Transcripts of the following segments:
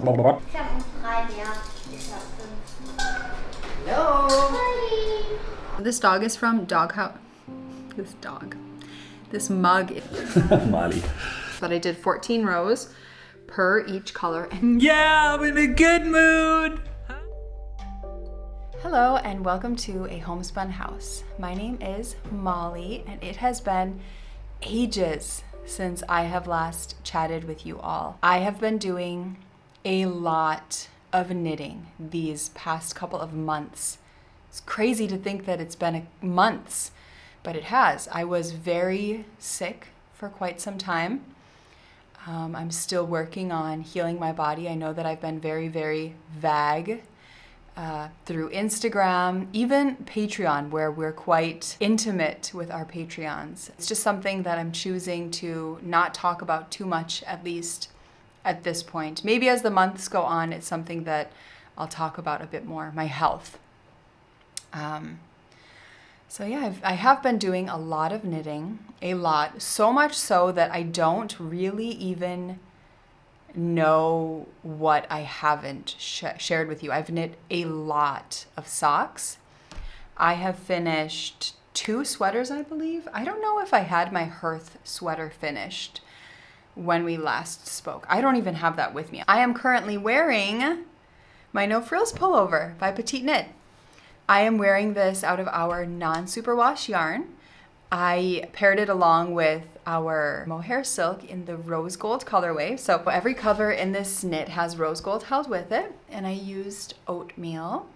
Ich habe um 3 mehr. Ich habe 5. Hello. Hi. This dog is from Doghouse. This dog. This mug. Molly. But I did 14 rows per each color. And yeah, I'm in a good mood. Hello and welcome to a homespun house. My name is Molly and it has been ages since I have last chatted with you all. I have been doing a lot of knitting these past couple of months. It's crazy to think that it's been months, but it has. I was very sick for quite some time. I'm still working on healing my body. I know that I've been very, very vague through Instagram, even Patreon, where we're quite intimate with our Patreons. It's just something that I'm choosing to not talk about too much, at least at this point. Maybe as the months go on, it's something that I'll talk about a bit more, my health. So yeah, I have been doing a lot of knitting, a lot, so much so that I don't really even know what I haven't shared with you. I've knit a lot of socks. I have finished 2 sweaters, I believe. I don't know if I had my hearth sweater finished when we last spoke. I don't even have that with me. I am currently wearing my No Frills Pullover by Petite Knit. I am wearing this out of our non-superwash yarn. I paired it along with our mohair silk in the rose gold colorway. So every color in this knit has rose gold held with it. And I used oatmeal,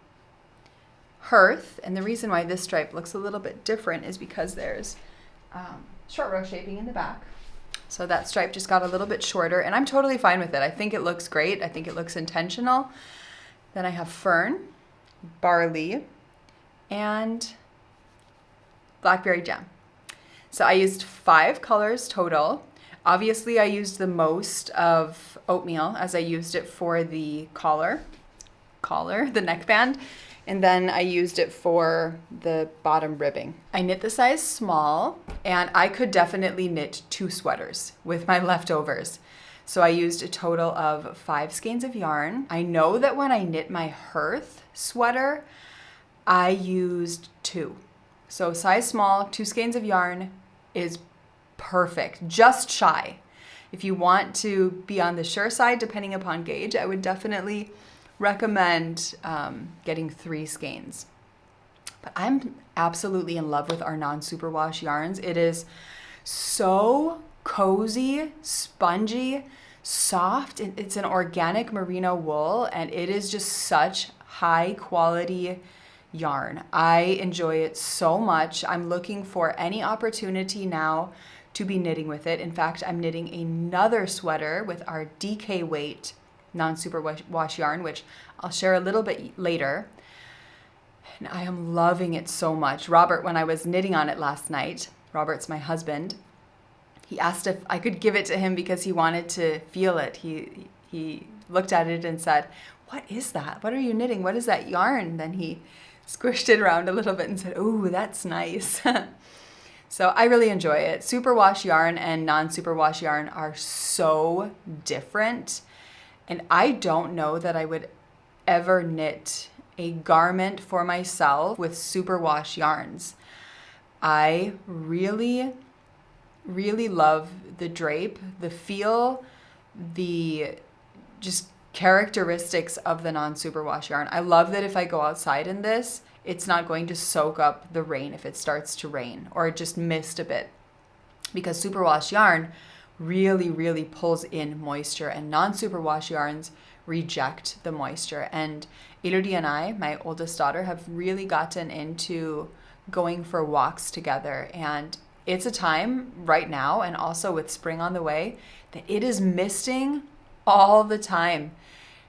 hearth. And the reason why this stripe looks a little bit different is because there's short row shaping in the back. So that stripe just got a little bit shorter and I'm totally fine with it. I think it looks great. I think it looks intentional. Then I have fern, barley, and blackberry jam. So I used 5 colors total. Obviously I used the most of oatmeal as I used it for the collar, the neckband, and then I used it for the bottom ribbing. I knit the size small and I could definitely knit 2 sweaters with my leftovers. So I used a total of 5 skeins of yarn. I know that when I knit my hearth sweater, I used 2. So size small, 2 skeins of yarn is perfect, just shy. If you want to be on the sure side, depending upon gauge, I would definitely recommend getting 3 skeins. But I'm absolutely in love with our non-superwash yarns. It is so cozy, spongy, soft, and it's an organic merino wool, and it is just such high quality yarn. I enjoy it so much. I'm looking for any opportunity now to be knitting with it. In fact, I'm knitting another sweater with our DK weight non-superwash yarn, which I'll share a little bit later. And I am loving it so much. Robert, when I was knitting on it last night, Robert's my husband, he asked if I could give it to him because he wanted to feel it. He looked at it and said, "What is that? What are you knitting? What is that yarn?" Then he squished it around a little bit and said, "Ooh, that's nice." So I really enjoy it. Superwash yarn and non-superwash yarn are so different. And I don't know that I would ever knit a garment for myself with superwash yarns. I really, really love the drape, the feel, the just characteristics of the non-superwash yarn. I love that if I go outside in this, it's not going to soak up the rain if it starts to rain or it just mist a bit, because superwash yarn really, really pulls in moisture and non-superwash yarns reject the moisture. And Elodie and I, my oldest daughter, have really gotten into going for walks together. And it's a time right now, and also with spring on the way, that it is misting all the time.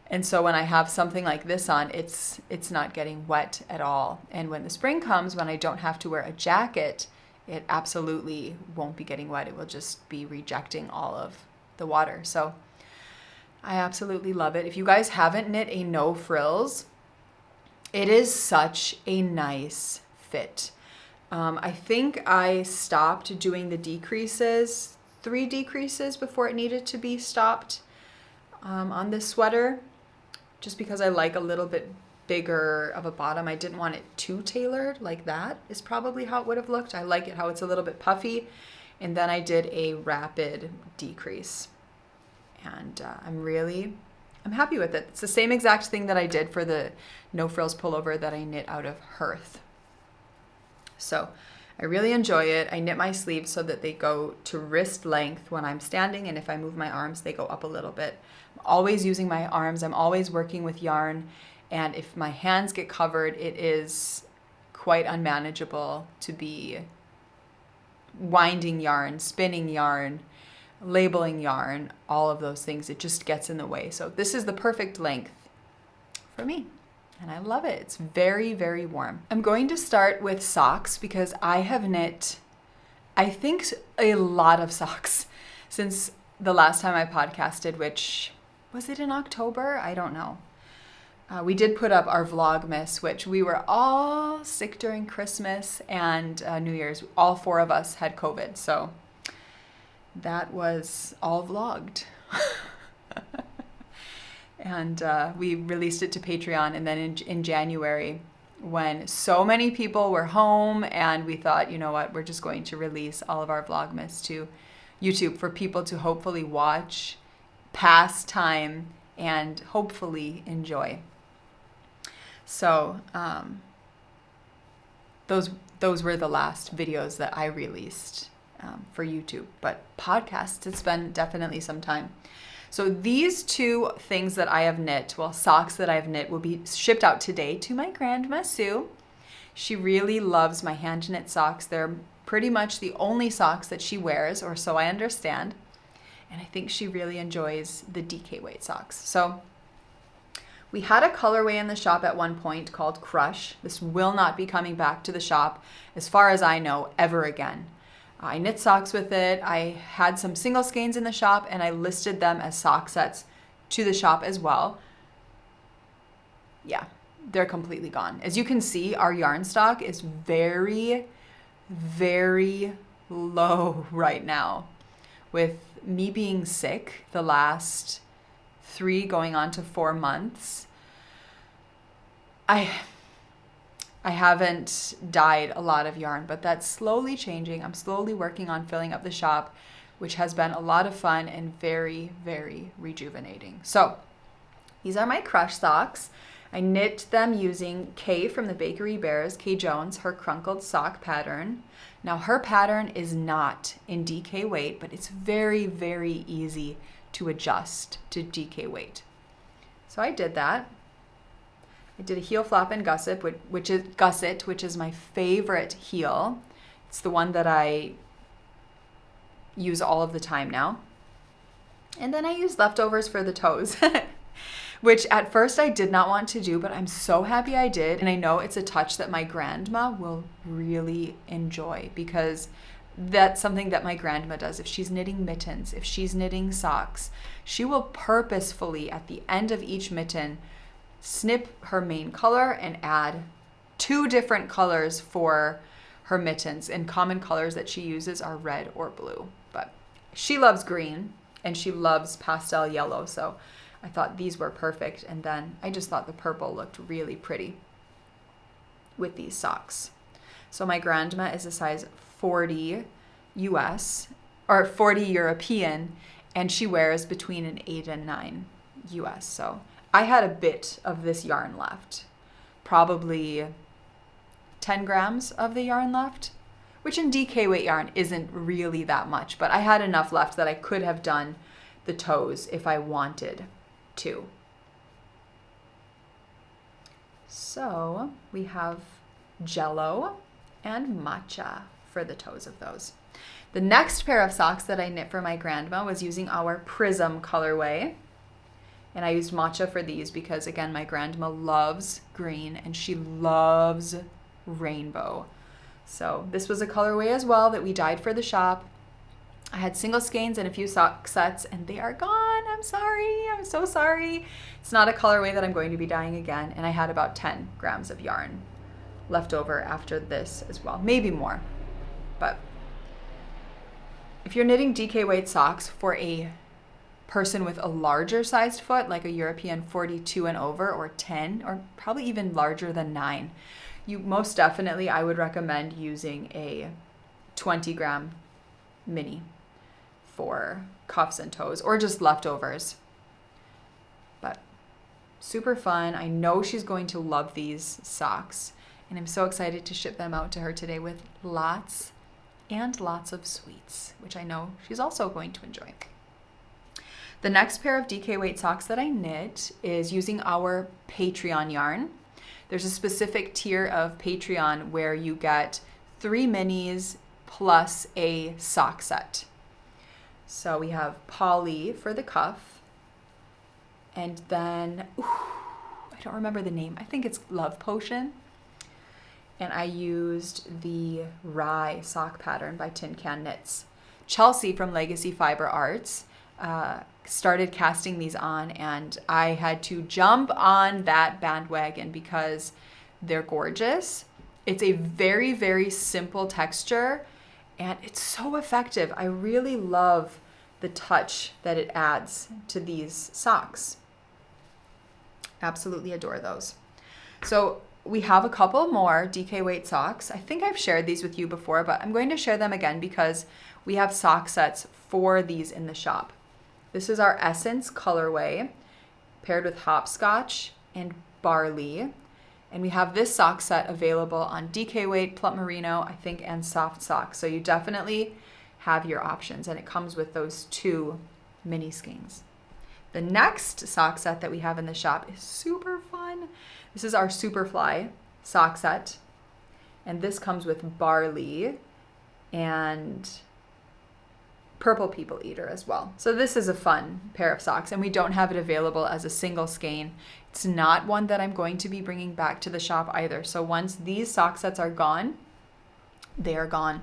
And so when I have something like this on, it's not getting wet at all. And when the spring comes, when I don't have to wear a jacket, it absolutely won't be getting wet. It will just be rejecting all of the water. So I absolutely love it. If you guys haven't knit a no frills, it is such a nice fit. I think I stopped doing the decreases, 3 decreases before it needed to be stopped. on this sweater, just because I like a little bit bigger of a bottom. I didn't want it too tailored. Like that is probably how it would have looked. I like it how it's a little bit puffy. And then I did a rapid decrease. And I'm happy with it. It's the same exact thing that I did for the No Frills Pullover that I knit out of Hearth. So I really enjoy it. I knit my sleeves so that they go to wrist length when I'm standing, and if I move my arms, they go up a little bit. I'm always using my arms. I'm always working with yarn, and if my hands get covered, it is quite unmanageable to be winding yarn, spinning yarn, labeling yarn, all of those things. It just gets in the way. So this is the perfect length for me. And I love it. It's very, very warm. I'm going to start with socks because I have knit, I think, a lot of socks since the last time I podcasted, which was it in October? I don't know. We did put up our Vlogmas, which we were all sick during Christmas and New Year's. All 4 of us had COVID. So that was all vlogged. And we released it to Patreon. And then in January, when so many people were home, and we thought, you know what, we're just going to release all of our Vlogmas to YouTube for people to hopefully watch, pass time, and hopefully enjoy. So those were the last videos that I released for YouTube. But podcasts, it's been definitely some time. So these 2 things that I have knit, well, socks that I've knit, will be shipped out today to my grandma, Sue. She really loves my hand knit socks. They're pretty much the only socks that she wears, or so I understand. And I think she really enjoys the DK weight socks. So we had a colorway in the shop at one point called Crush. This will not be coming back to the shop, as far as I know, ever again. I knit socks with it. I had some single skeins in the shop, and I listed them as sock sets to the shop as well. Yeah, they're completely gone. As you can see, our yarn stock is very, very low right now. With me being sick the last 3 going on to 4 months, I haven't dyed a lot of yarn, but that's slowly changing. I'm slowly working on filling up the shop, which has been a lot of fun and very, very rejuvenating. So these are my Crush socks. I knit them using Kay from the Bakery Bears, Kay Jones, her crunkled sock pattern. Now her pattern is not in DK weight, but it's very, very easy to adjust to DK weight. So I did that. I did a heel flap and gusset, which is my favorite heel. It's the one that I use all of the time now. And then I used leftovers for the toes, which at first I did not want to do, but I'm so happy I did. And I know it's a touch that my grandma will really enjoy, because that's something that my grandma does. If she's knitting mittens, if she's knitting socks, she will purposefully, at the end of each mitten, snip her main color and add 2 different colors for her mittens. And common colors that she uses are red or blue. But she loves green and she loves pastel yellow, so I thought these were perfect. And then I just thought the purple looked really pretty with these socks. So my grandma is a size 40 US, or 40 European, and she wears between an 8 and 9 US. So I had a bit of this yarn left, probably 10 grams of the yarn left, which in DK weight yarn isn't really that much, but I had enough left that I could have done the toes if I wanted to. So we have Jello and Matcha for the toes of those. The next pair of socks that I knit for my grandma was using our Prism colorway. And I used Matcha for these because, again, my grandma loves green and she loves rainbow. So this was a colorway as well that we dyed for the shop. I had single skeins and a few sock sets, and they are gone. I'm sorry. I'm so sorry. It's not a colorway that I'm going to be dyeing again. And I had about 10 grams of yarn left over after this as well. Maybe more. But if you're knitting DK weight socks for a person with a larger sized foot, like a European 42 and over, or 10, or probably even larger than 9, you most definitely, I would recommend using a 20-gram mini for cuffs and toes, or just leftovers. But super fun. I know she's going to love these socks, and I'm so excited to ship them out to her today with lots and lots of sweets, which I know she's also going to enjoy. The next pair of DK weight socks that I knit is using our Patreon yarn. There's a specific tier of Patreon where you get 3 minis plus a sock set. So we have Polly for the cuff, and then, I don't remember the name. I think it's Love Potion. And I used the Rye sock pattern by Tin Can Knits. Chelsea from Legacy Fiber Arts started casting these on, and I had to jump on that bandwagon because they're gorgeous. It's a very, very simple texture, and it's so effective. I really love the touch that it adds to these socks. Absolutely adore those. So we have a couple more DK weight socks. I think I've shared these with you before, but I'm going to share them again because we have sock sets for these in the shop. This is our Essence colorway paired with hopscotch and barley. And we have this sock set available on DK weight, plum merino, I think, and soft socks. So you definitely have your options, and it comes with those 2 mini skeins. The next sock set that we have in the shop is super fun. This is our Superfly sock set, and this comes with barley and purple people eater as well. So this is a fun pair of socks, and we don't have it available as a single skein. It's not one that I'm going to be bringing back to the shop either. So once these sock sets are gone, they are gone,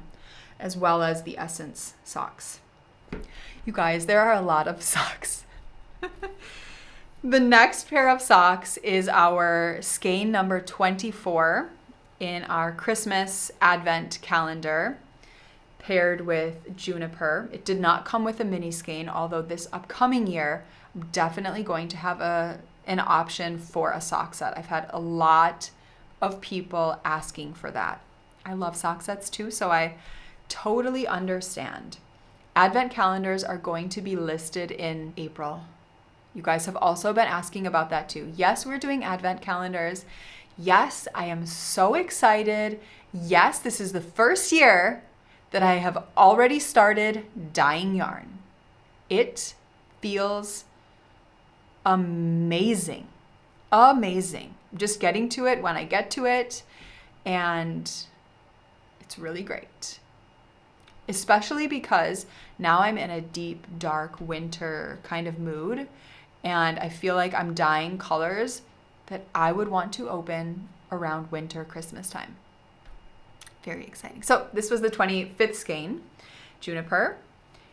as well as the Essence socks. You guys, there are a lot of socks. The next pair of socks is our skein number 24 in our Christmas Advent calendar, paired with Juniper. It did not come with a mini skein, although this upcoming year, I'm definitely going to have an option for a sock set. I've had a lot of people asking for that. I love sock sets too, so I totally understand. Advent calendars are going to be listed in April. You guys have also been asking about that too. Yes, we're doing Advent calendars. Yes, I am so excited. Yes, this is the first year that I have already started dyeing yarn. It feels amazing. Amazing. Just getting to it when I get to it, and it's really great. Especially because now I'm in a deep, dark winter kind of mood, and I feel like I'm dyeing colors that I would want to open around winter, Christmas time. Very exciting. So this was the 25th skein, Juniper.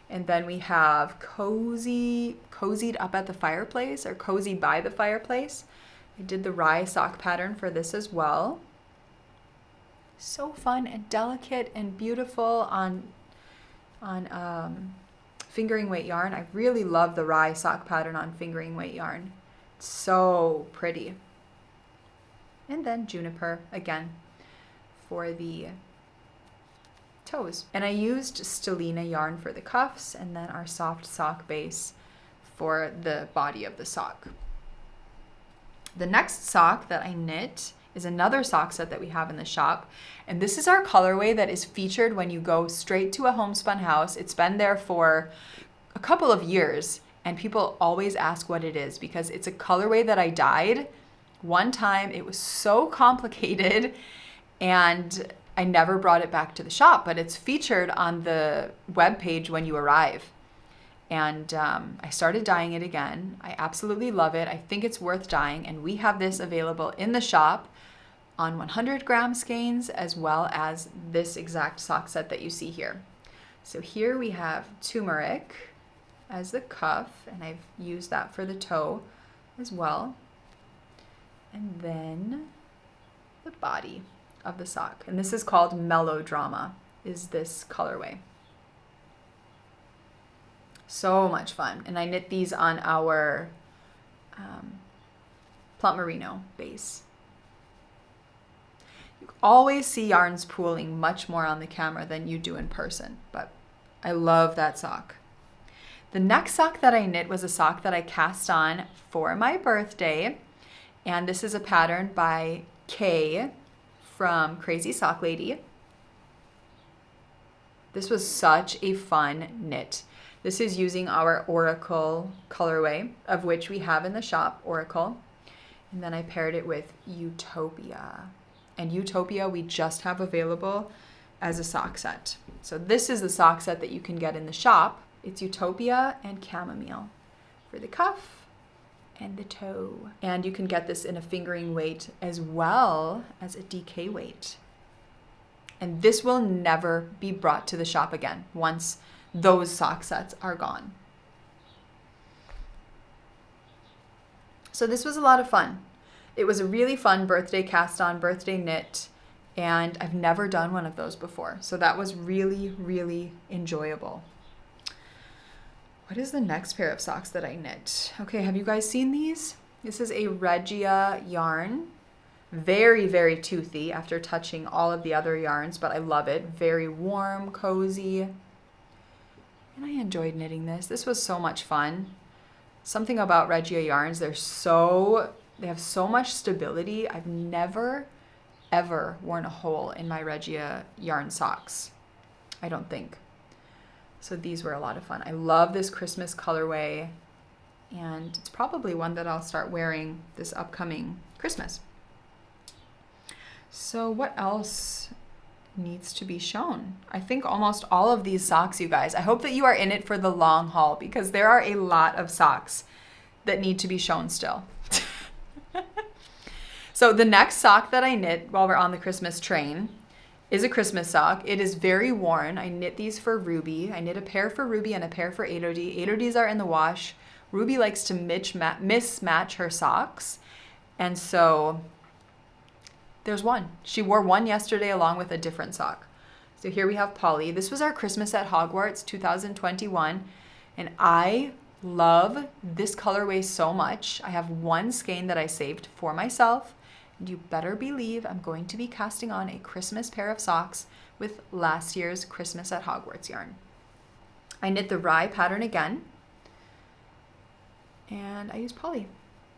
And then we have Cozied Up at the Fireplace, or Cozy by the Fireplace. I did the Rye sock pattern for this as well. So fun and delicate and beautiful on fingering weight yarn. I really love the Rye sock pattern on fingering weight yarn. It's so pretty. And then Juniper again for the toes. And I used Stellina yarn for the cuffs, and then our soft sock base for the body of the sock. The next sock that I knit is another sock set that we have in the shop. And this is our colorway that is featured when you go straight to a homespun house. It's been there for a couple of years, and people always ask what it is because it's a colorway that I dyed one time. It was so complicated, and I never brought it back to the shop, but it's featured on the webpage when you arrive. And I started dyeing it again. I absolutely love it. I think it's worth dyeing, and we have this available in the shop on 100-gram skeins, as well as this exact sock set that you see here. So here we have turmeric as the cuff, and I've used that for the toe as well. And then the body of the sock. And this is called Mellow Drama, is this colorway. So much fun. And I knit these on our Plum Merino base. You always see yarns pooling much more on the camera than you do in person, but I love that sock. The next sock that I knit was a sock that I cast on for my birthday, and this is a pattern by Kay from Crazy Sock Lady. This was such a fun knit. This is using our Oracle colorway, of which we have in the shop, Oracle. And then I paired it with Utopia. And Utopia we just have available as a sock set. So this is the sock set that you can get in the shop. It's Utopia and Chamomile for the cuff and the toe. And you can get this in a fingering weight as well as a DK weight. And this will never be brought to the shop again once those sock sets are gone. So this was a lot of fun. It was a really fun birthday cast on, birthday knit, and I've never done one of those before. So that was really, really enjoyable. What is the next pair of socks that I knit? Okay, have you guys seen these? This is a Regia yarn. Very, very toothy after touching all of the other yarns, but I love it. Very warm, cozy. And I enjoyed knitting this. This was so much fun. Something about Regia yarns, they have so much stability. I've never, ever worn a hole in my Regia yarn socks. I don't think. So these were a lot of fun. I love this Christmas colorway, and it's probably one that I'll start wearing this upcoming Christmas. So what else needs to be shown? I think almost all of these socks, you guys. I hope that you are in it for the long haul, because there are a lot of socks that need to be shown still. So the next sock that I knit while we're on the Christmas train is a Christmas sock. It is very worn. I knit these for Ruby. I knit a pair for Ruby and a pair for Elodie. Elodie's are in the wash. Ruby likes to mismatch her socks. And so there's one. She wore one yesterday along with a different sock. So here we have Polly. This was our Christmas at Hogwarts 2021. And I love this colorway so much. I have one skein that I saved for myself. And you better believe I'm going to be casting on a Christmas pair of socks with last year's Christmas at Hogwarts yarn. I knit the Rye pattern again. And I use Polly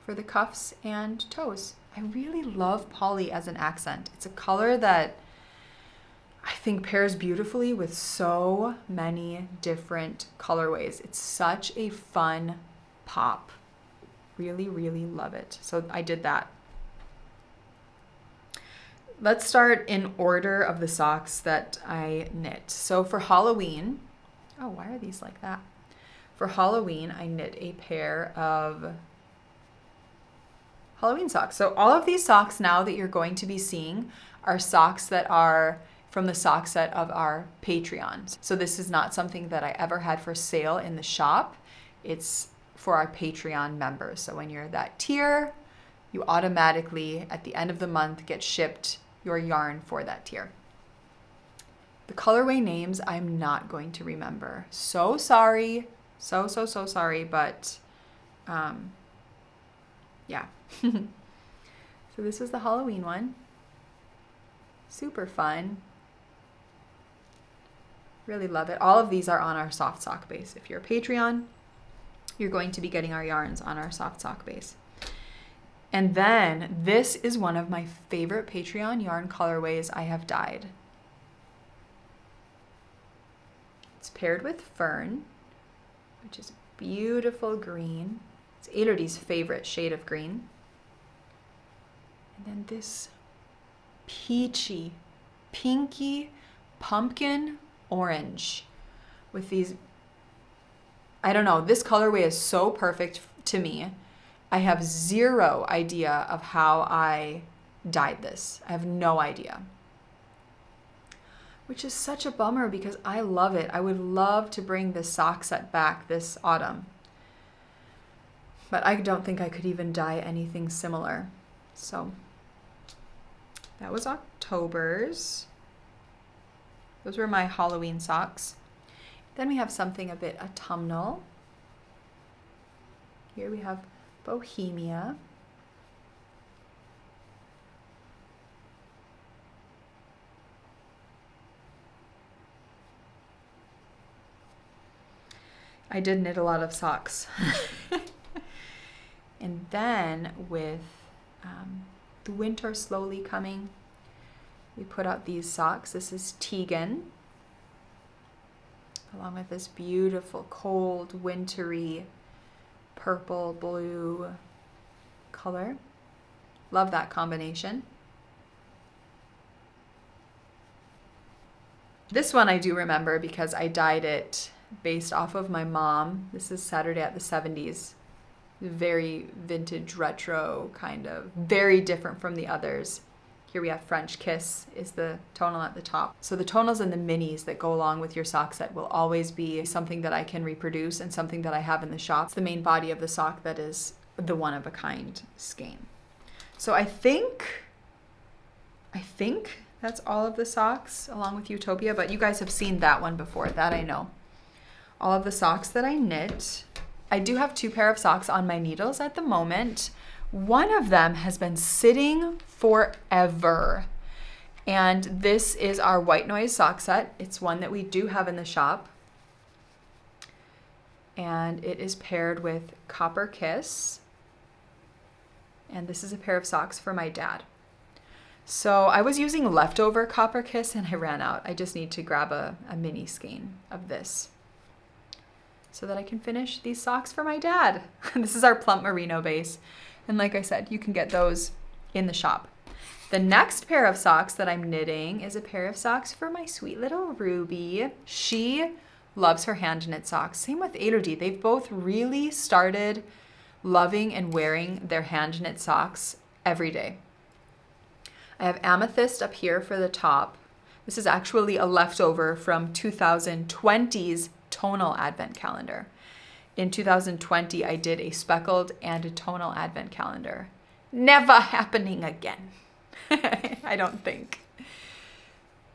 for the cuffs and toes. I really love Polly as an accent. It's a color that I think pairs beautifully with so many different colorways. It's such a fun pop. Really, really love it. So I did that. Let's start in order of the socks that I knit. So for Halloween, oh, why are these like that? For Halloween, I knit a pair of Halloween socks. So all of these socks now that you're going to be seeing are socks that are from the sock set of our Patreons. So this is not something that I ever had for sale in the shop. It's for our Patreon members. So when you're that tier, you automatically at the end of the month get shipped your yarn for that tier. The colorway names I'm not going to remember. So sorry. So sorry, but yeah. So this is the Halloween one. Super fun. Really love it. All of these are on our soft sock base. If you're a Patreon, you're going to be getting our yarns on our soft sock base. And then this is one of my favorite Patreon yarn colorways I have dyed. It's paired with Fern, which is beautiful green. It's Elodie's favorite shade of green. And then this peachy, pinky, pumpkin orange with these, I don't know, this colorway is so perfect to me. I have zero idea of how I dyed this. I have no idea. Which is such a bummer because I love it. I would love to bring this sock set back this autumn. But I don't think I could even dye anything similar. So that was October's. Those were my Halloween socks. Then we have something a bit autumnal. Here we have Bohemia. I did knit a lot of socks. And then with the winter slowly coming, we put out these socks. This is Tegan, along with this beautiful, cold, wintry, purple, blue color. Love that combination. This one I do remember because I dyed it based off of my mom. This is Saturday at the 70s. Very vintage, retro, kind of. Very different from the others. Here we have French Kiss is the tonal at the top. So the tonals and the minis that go along with your sock set will always be something that I can reproduce and something that I have in the shop. It's the main body of the sock that is the one-of-a-kind skein. So I think that's all of the socks along with Utopia, but you guys have seen that one before, that I know. All of the socks that I knit. I do have 2 pair of socks on my needles at the moment. One of them has been sitting forever. And this is our white noise sock set. It's one that we do have in the shop. And it is paired with Copper Kiss. And this is a pair of socks for my dad. So I was using leftover Copper Kiss and I ran out. I just need to grab a mini skein of this so that I can finish these socks for my dad. This is our plump merino base. And like I said, you can get those in the shop. The next pair of socks that I'm knitting is a pair of socks for my sweet little Ruby. She loves her hand knit socks. Same with Elodie. They've both really started loving and wearing their hand knit socks every day. I have Amethyst up here for the top. This is actually a leftover from 2020's tonal advent calendar. In 2020, I did a speckled and a tonal advent calendar. Never happening again. I don't think.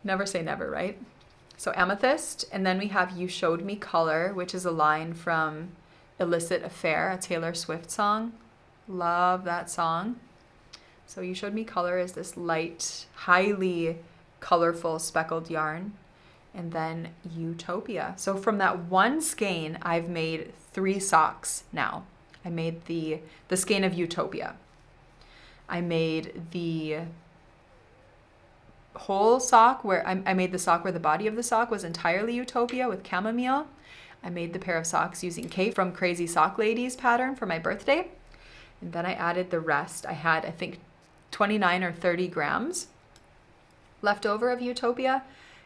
Never say never, right? So Amethyst, and then we have You Showed Me Color, which is a line from Illicit Affair, a Taylor Swift song. Love that song. So You Showed Me Color is this light, highly colorful speckled yarn. And then Utopia. So from that one skein, I've made 3 socks now. I made the skein of Utopia. I made the whole sock where I made the sock where the body of the sock was entirely Utopia with chamomile. I made the pair of socks using Kate from Crazy Sock Ladies pattern for my birthday. And then I added the rest. I had, I think, 29 or 30 grams left over of Utopia.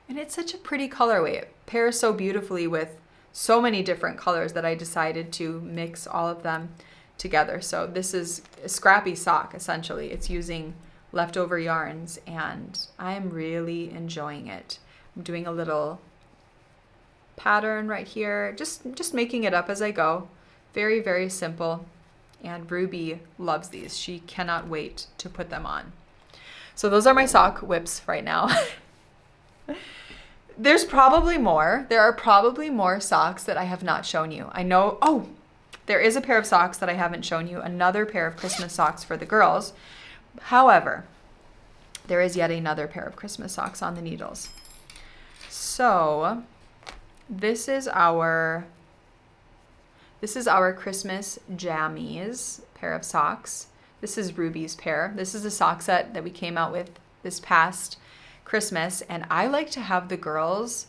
And it's such a pretty colorway. It pairs so beautifully with so many different colors that I decided to mix all of them together. So this is a scrappy sock, essentially. It's using leftover yarns, and I'm really enjoying it. I'm doing a little pattern right here, just making it up as I go. Very, very simple. And Ruby loves these. She cannot wait to put them on. So those are my sock whips right now. There's probably more. There are probably more socks that I have not shown you. I know, oh, there is a pair of socks that I haven't shown you, another pair of Christmas socks for the girls. However, there is yet another pair of Christmas socks on the needles. So this is our Christmas jammies pair of socks. This is Ruby's pair. This is a sock set that we came out with this past Christmas, and I like to have the girls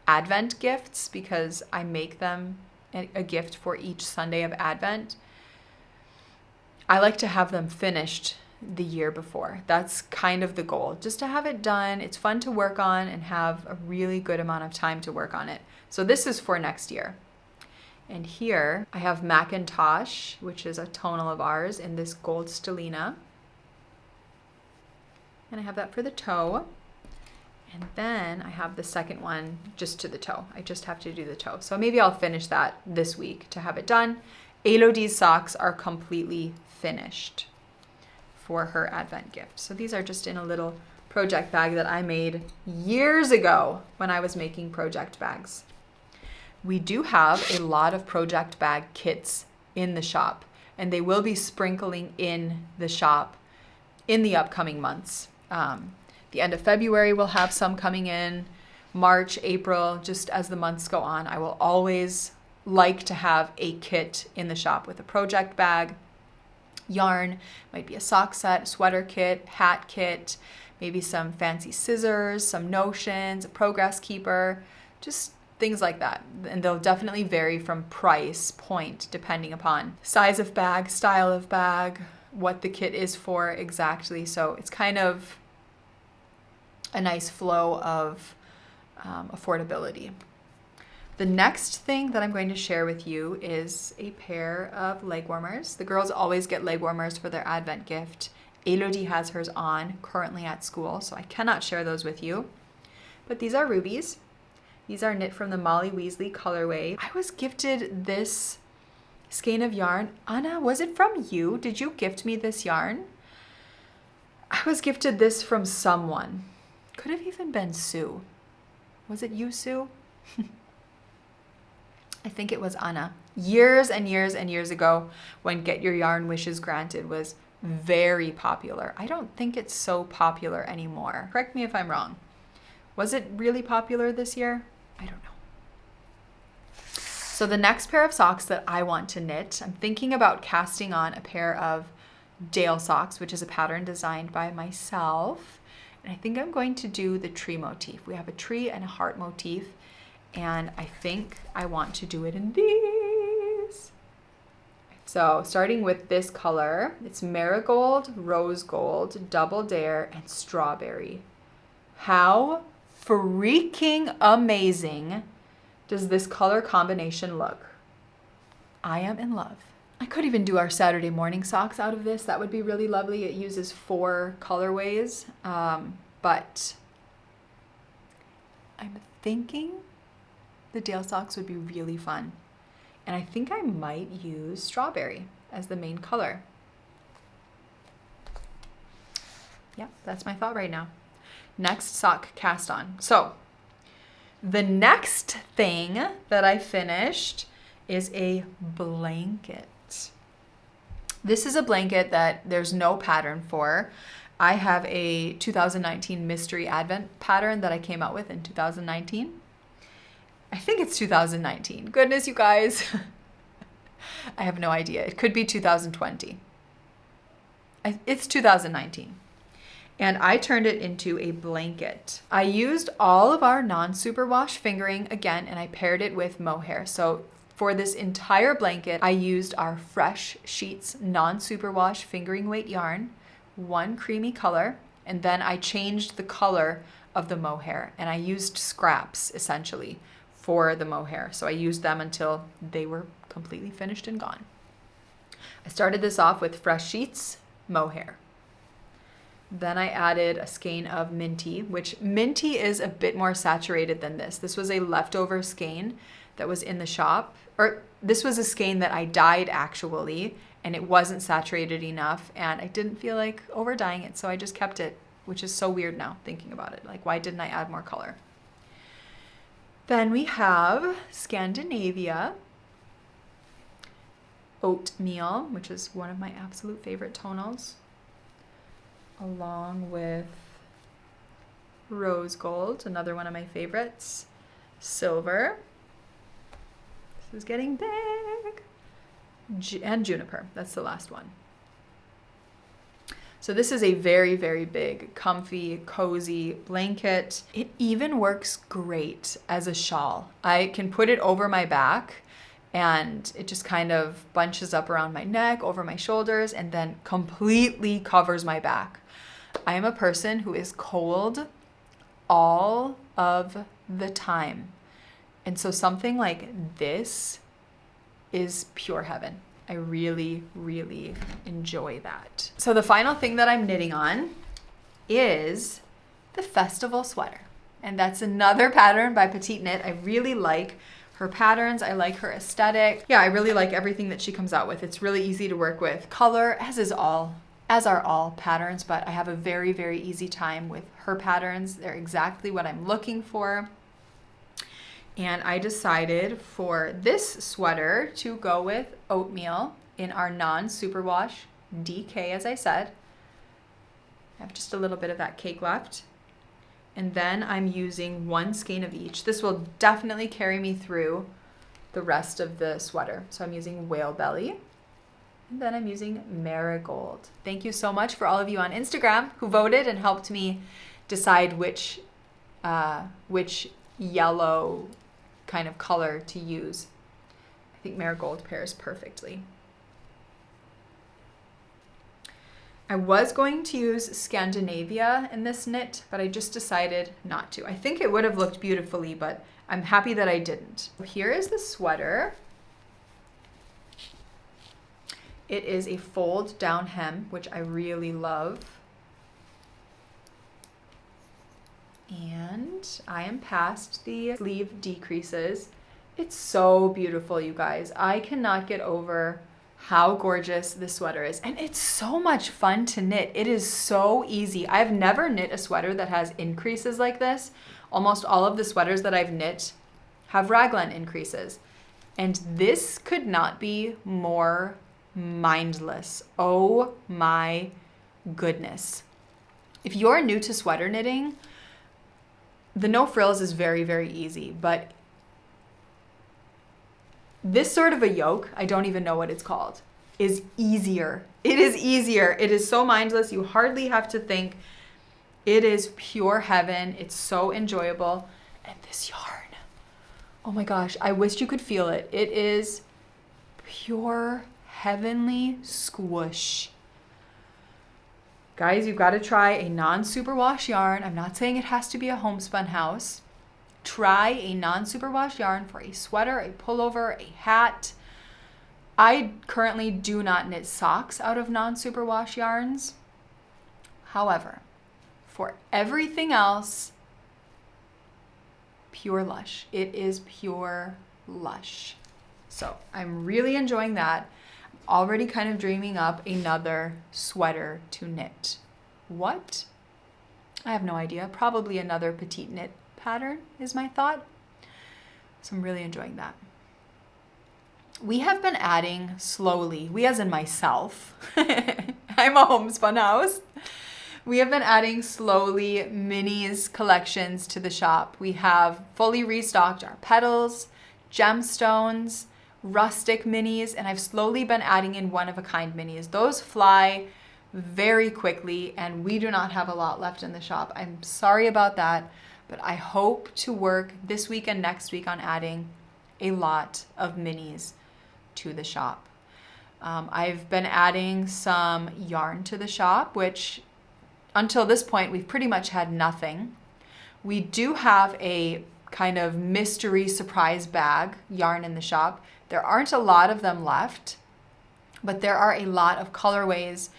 Advent gifts because I make them a gift for each Sunday of Advent. I like to have them finished the year before. That's kind of the goal, just to have it done. It's fun to work on and have a really good amount of time to work on it. So this is for next year. And here I have Macintosh, which is a tonal of ours, in this gold stellina. And I have that for the toe. And then I have the second one just to the toe. I just have to do the toe. So maybe I'll finish that this week to have it done. Elodie's socks are completely finished for her Advent gift. So these are just in a little project bag that I made years ago when I was making project bags. We do have a lot of project bag kits in the shop, and they will be sprinkling in the shop in the upcoming months. The end of February, we'll have some coming in. March, April, just as the months go on, I will always like to have a kit in the shop with a project bag, yarn, might be a sock set, sweater kit, hat kit, maybe some fancy scissors, some notions, a progress keeper, just things like that. And they'll definitely vary from price point depending upon size of bag, style of bag, what the kit is for exactly. So it's kind of a nice flow of affordability. The next thing that I'm going to share with you is a pair of leg warmers. The girls always get leg warmers for their Advent gift. Elodie has hers on currently at school, so I cannot share those with you. But these are rubies. These are knit from the Molly Weasley colorway. I was gifted this skein of yarn. Anna, was it from you? Did you gift me this yarn? I was gifted this from someone. Could have even been Sue. Was it you, Sue? I think it was Anna. Years and years and years ago, when Get Your Yarn Wishes Granted was very popular. I don't think it's so popular anymore. Correct me if I'm wrong. Was it really popular this year? I don't know. So the next pair of socks that I want to knit, I'm thinking about casting on a pair of Dale socks, which is a pattern designed by myself. And I think I'm going to do the tree motif. We have a tree and a heart motif. And I think I want to do it in these. So starting with this color, it's marigold, rose gold, double dare, and strawberry. How freaking amazing does this color combination look? I am in love. I could even do our Saturday morning socks out of this. That would be really lovely. It uses 4 colorways, but I'm thinking the Dale socks would be really fun. And I think I might use strawberry as the main color. Yeah, that's my thought right now. Next sock cast on. So the next thing that I finished is a blanket. This is a blanket that there's no pattern for. I have a 2019 mystery advent pattern that I came out with in 2019. I think it's 2019. Goodness, you guys. I have no idea. It could be 2020. It's 2019. And I turned it into a blanket. I used all of our non-superwash fingering again, and I paired it with mohair. So for this entire blanket, I used our Fresh Sheets non-superwash fingering weight yarn, one creamy color, and then I changed the color of the mohair, and I used scraps essentially for the mohair. So I used them until they were completely finished and gone. I started this off with Fresh Sheets mohair. Then I added a skein of Minty, which Minty is a bit more saturated than this. This was a leftover skein that was in the shop, or this was a skein that I dyed actually, and it wasn't saturated enough, and I didn't feel like over dyeing it, so I just kept it, which is so weird now thinking about it. Like, why didn't I add more color? Then we have Scandinavia Oatmeal, which is one of my absolute favorite tonals, along with Rose Gold, another one of my favorites, Silver, this is getting big, and Juniper, that's the last one. So this is a very, very big, comfy, cozy blanket. It even works great as a shawl. I can put it over my back and it just kind of bunches up around my neck, over my shoulders, and then completely covers my back. I am a person who is cold all of the time. And so something like this is pure heaven. I really, really enjoy that. So the final thing that I'm knitting on is the festival sweater. And that's another pattern by Petite Knit. I really like her patterns. I like her aesthetic. Yeah, I really like everything that she comes out with. It's really easy to work with. Color, as are all patterns, but I have a very, very easy time with her patterns. They're exactly what I'm looking for. And I decided for this sweater to go with oatmeal in our non-superwash DK, as I said. I have just a little bit of that cake left. And then I'm using 1 skein of each. This will definitely carry me through the rest of the sweater. So I'm using Whale Belly. And then I'm using Marigold. Thank you so much for all of you on Instagram who voted and helped me decide which yellow kind of color to use. I think Marigold pairs perfectly. I was going to use Scandinavia in this knit, but I just decided not to. I think it would have looked beautifully, but I'm happy that I didn't. Here is the sweater. It is a fold down hem, which I really love. And I am past the sleeve decreases. It's so beautiful, you guys. I cannot get over how gorgeous this sweater is. And it's so much fun to knit. It is so easy. I've never knit a sweater that has increases like this. Almost all of the sweaters that I've knit have raglan increases. And this could not be more mindless. Oh my goodness. If you're new to sweater knitting, the no frills is very, very easy, but this sort of a yoke, I don't even know what it's called, is easier. It is easier. It is so mindless. You hardly have to think. It is pure heaven. It's so enjoyable. And this yarn, oh my gosh, I wish you could feel it. It is pure heavenly squish. Guys, you've got to try a non-superwash yarn. I'm not saying it has to be a homespun house. Try a non-superwash yarn for a sweater, a pullover, a hat. I currently do not knit socks out of non-superwash yarns. However, for everything else, pure lush. It is pure lush. So I'm really enjoying that. Already kind of dreaming up another sweater to knit. What? I have no idea. Probably another petite knit pattern is my thought. So I'm really enjoying that. We have been adding slowly, we as in myself, I'm a homespun house. We have been adding slowly minis collections to the shop. We have fully restocked our petals, gemstones, rustic minis, and I've slowly been adding in one-of-a-kind minis. Those fly very quickly, and we do not have a lot left in the shop. I'm sorry about that, but I hope to work this week and next week on adding a lot of minis to the shop. I've been adding some yarn to the shop, which until this point, we've pretty much had nothing. We do have a kind of mystery surprise bag yarn in the shop. There aren't a lot of them left, but there are a lot of colorways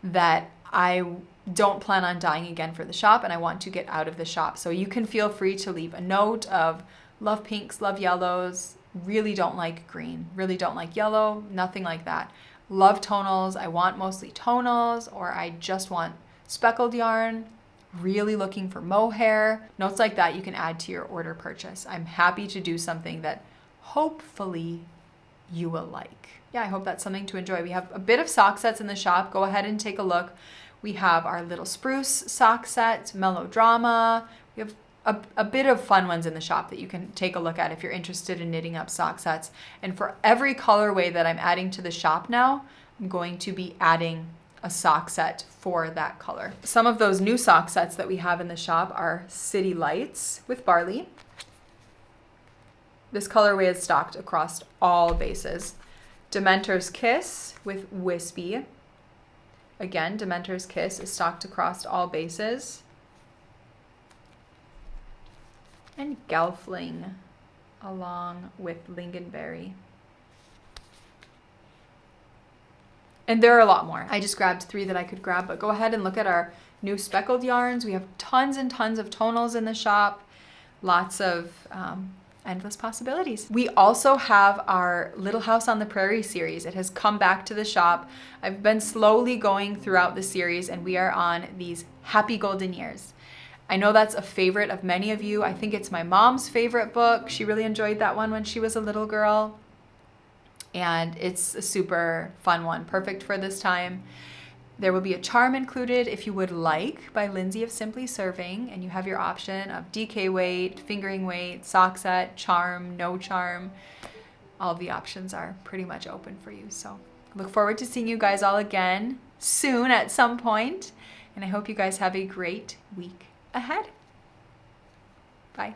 that I don't plan on dyeing again for the shop, and I want to get out of the shop. So you can feel free to leave a note of love pinks, love yellows, really don't like green, really don't like yellow, nothing like that. Love tonals, I want mostly tonals, or I just want speckled yarn, really looking for mohair. Notes like that you can add to your order purchase. I'm happy to do something that hopefully you will like. Yeah, I hope that's something to enjoy. We have a bit of sock sets in the shop. Go ahead and take a look. We have our little spruce sock set, Mellow Drama. We have a bit of fun ones in the shop that you can take a look at if you're interested in knitting up sock sets. And for every colorway that I'm adding to the shop now, I'm going to be adding a sock set for that color. Some of those new sock sets that we have in the shop are City Lights with Barley. This colorway is stocked across all bases. Dementor's Kiss with Wispy. Again, Dementor's Kiss is stocked across all bases. And Gelfling along with Lingonberry. And there are a lot more. I just grabbed 3 that I could grab, but go ahead and look at our new speckled yarns. We have tons and tons of tonals in the shop. Lots of endless possibilities. We also have our Little House on the Prairie series. It has come back to the shop. I've been slowly going throughout the series, and we are on these happy golden years. I know that's a favorite of many of you. I think it's my mom's favorite book. She really enjoyed that one when she was a little girl. And it's a super fun one, perfect for this time. There will be a charm included if you would like by Lindsay of Simply Serving, and you have your option of DK weight, fingering weight, sock set, charm, no charm. All of the options are pretty much open for you. So look forward to seeing you guys all again soon at some point, and I hope you guys have a great week ahead. Bye.